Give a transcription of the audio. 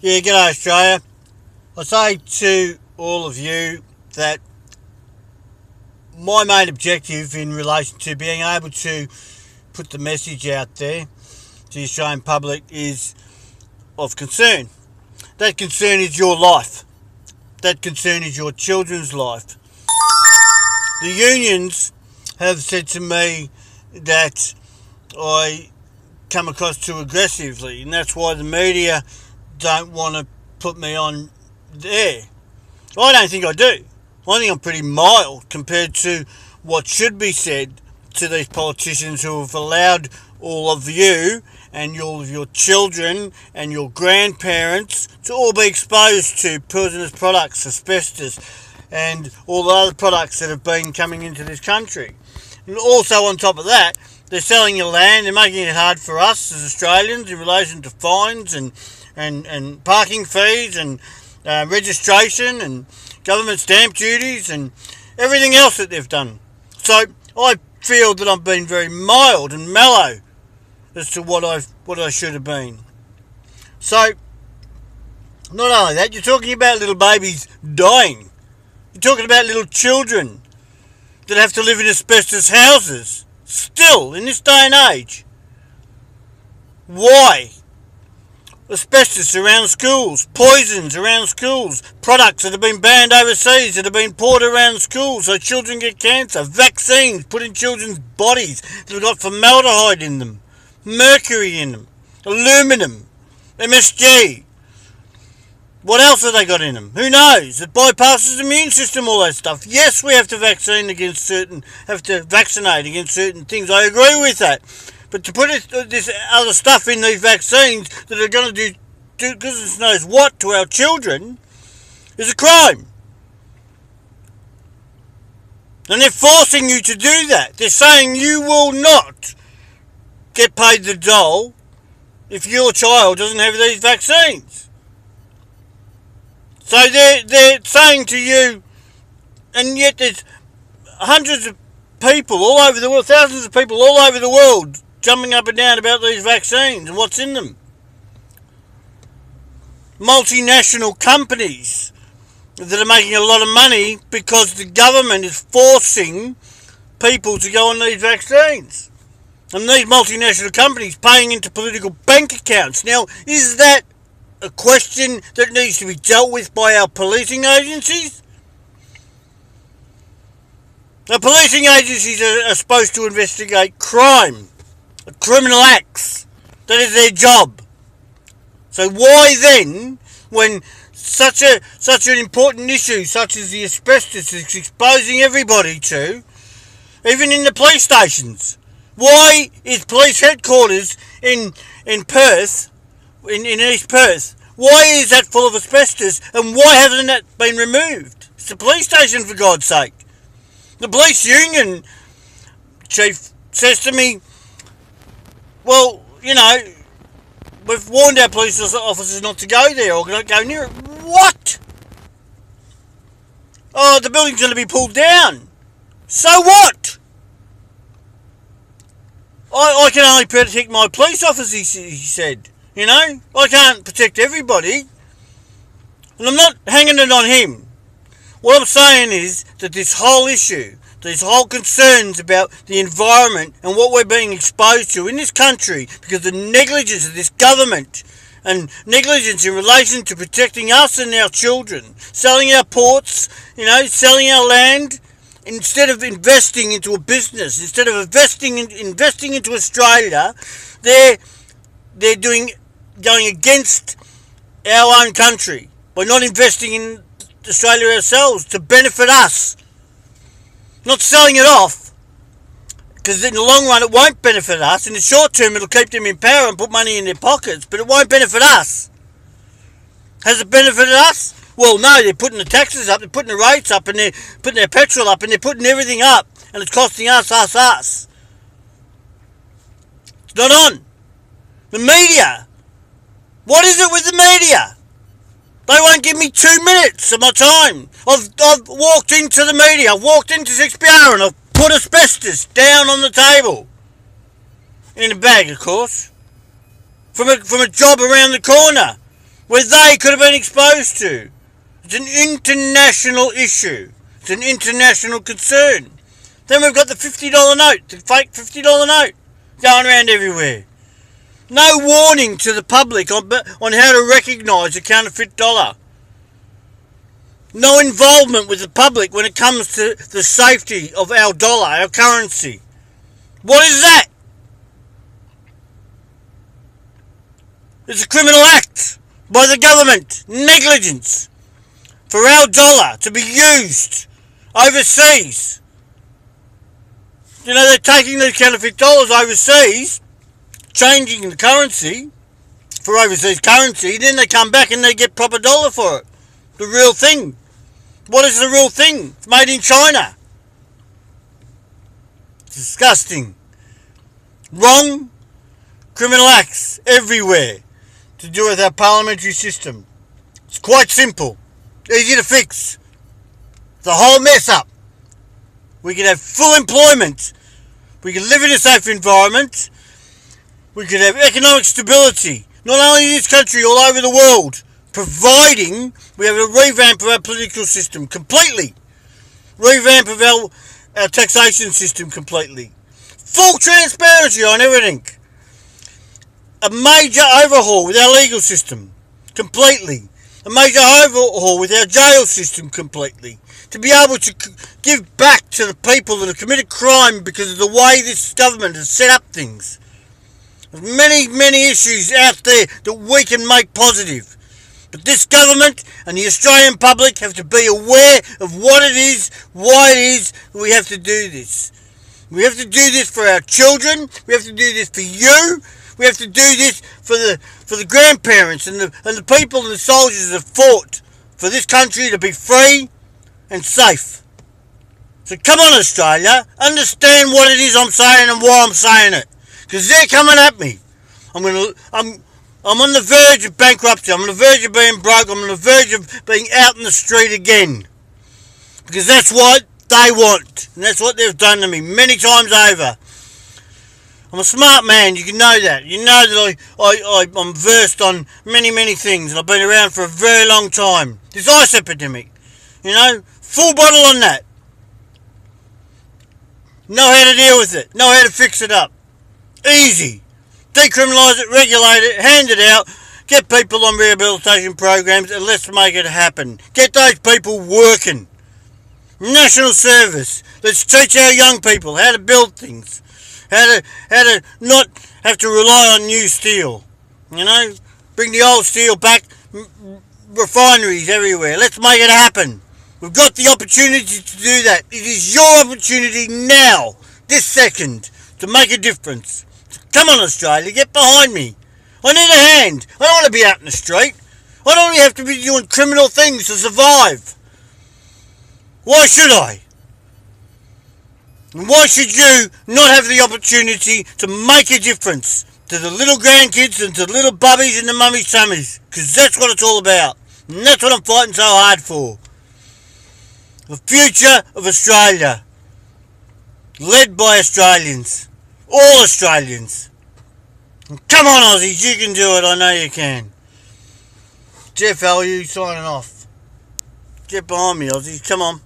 Yeah, g'day Australia. I say to all of you that my main objective in relation to being able to put the message out there to the Australian public is of concern. That concern is your life. That concern is your children's life. The unions have said to me that I come across too aggressively, and that's why the media don't want to put me on there. I don't think I do. I think I'm pretty mild compared to what should be said to these politicians who have allowed all of you and all of your children and your grandparents to all be exposed to poisonous products, asbestos, and all the other products that have been coming into this country. And also on top of that, they're selling your land, they're making it hard for us as Australians in relation to fines and parking fees and registration and government stamp duties and everything else that they've done. So I feel that I've been very mild and mellow as to what I should have been. So not only that, you're talking about little babies dying. You're talking about little children that have to live in asbestos houses. Still, in this day and age. Why? Asbestos around schools, poisons around schools, products that have been banned overseas that have been poured around schools so children get cancer, vaccines put in children's bodies that have got formaldehyde in them, mercury in them, aluminum, MSG. What else have they got in them? Who knows? It bypasses the immune system, all that stuff. Yes, we have to vaccinate against certain things. I agree with that. But to put this other stuff in these vaccines that are going to do goodness knows what to our children is a crime. And they're forcing you to do that. They're saying you will not get paid the dole if your child doesn't have these vaccines. So they're saying to you, and yet there's hundreds of people all over the world, thousands of people all over the world jumping up and down about these vaccines and what's in them. Multinational companies that are making a lot of money because the government is forcing people to go on these vaccines. And these multinational companies paying into political bank accounts. Now, is that a question that needs to be dealt with by our policing agencies? The policing agencies are supposed to investigate crime, criminal acts. That is their job. So why then, when such an important issue such as the asbestos is exposing everybody to, even in the police stations, why is police headquarters in Perth, in East Perth, why is that full of asbestos and why hasn't that been removed? It's a police station, for God's sake. The police union chief says to me, well, you know, we've warned our police officers not to go there or not go near it. What? Oh, the building's going to be pulled down. So what? I can only protect my police officers, he said. You know, I can't protect everybody. And I'm not hanging it on him. What I'm saying is that this whole issue, these whole concerns about the environment and what we're being exposed to in this country because of the negligence of this government and negligence in relation to protecting us and our children, selling our ports, you know, selling our land, instead of investing into a business, instead of investing into Australia, they're going against our own country by not investing in Australia ourselves to benefit us. Not selling it off, because in the long run it won't benefit us. In the short term it'll keep them in power and put money in their pockets, but it won't benefit us. Has it benefited us? Well, no, they're putting the taxes up, they're putting the rates up, and they're putting their petrol up, and they're putting everything up, and it's costing us. It's not on. The media. What is it with the media? They won't give me 2 minutes of my time. I've walked into the media, I've walked into 6PR and I've put asbestos down on the table. In a bag, of course. From a job around the corner. where they could have been exposed to. It's an international issue. It's an international concern. Then we've got the $50 note, the fake $50 note, going around everywhere. No warning to the public on how to recognise a counterfeit dollar. No involvement with the public when it comes to the safety of our dollar, our currency. What is that? It's a criminal act by the government. Negligence. For our dollar to be used overseas. You know, they're taking these counterfeit dollars overseas, changing the currency for overseas currency, then they come back and they get proper dollar for it. The real thing. What is the real thing? It's made in China. It's disgusting. Wrong criminal acts everywhere to do with our parliamentary system. It's quite simple. Easy to fix. It's a whole mess up. We can have full employment. We can live in a safe environment. We can have economic stability. Not only in this country, all over the world. Providing we have a revamp of our political system completely. Revamp of our taxation system completely. Full transparency on everything. A major overhaul with our legal system. Completely. A major overhaul with our jail system completely. To be able to give back to the people that have committed crime because of the way this government has set up things. There's many issues out there that we can make positive. But this government and the Australian public have to be aware of what it is, why it is we have to do this. We have to do this for our children. We have to do this for you. We have to do this for the grandparents and the people and the soldiers that fought for this country to be free and safe. So come on, Australia, understand what it is I'm saying and why I'm saying it. Because they're coming at me. I'm on the verge of bankruptcy. I'm on the verge of being broke. I'm on the verge of being out in the street again. Because that's what they want. And that's what they've done to me many times over. I'm a smart man, you can know that. You know that I'm versed on many things, and I've been around for a very long time. This ice epidemic, you know, full bottle on that. Know how to deal with it, know how to fix it up. Easy. Decriminalise it, regulate it, hand it out, get people on rehabilitation programs, and let's make it happen. Get those people working. National service. Let's teach our young people how to build things. How to not have to rely on new steel. You know? Bring the old steel back. Refineries everywhere. Let's make it happen. We've got the opportunity to do that. It is your opportunity now, this second, to make a difference. So come on, Australia, get behind me. I need a hand. I don't want to be out in the street. I don't have to be doing criminal things to survive. Why should I? And why should you not have the opportunity to make a difference to the little grandkids and to the little bubbies and the mummies tummies? Because that's what it's all about. And that's what I'm fighting so hard for. The future of Australia. Led by Australians. All Australians. And come on, Aussies, you can do it. I know you can. Jeff Elliott signing off. Get behind me, Aussies. Come on.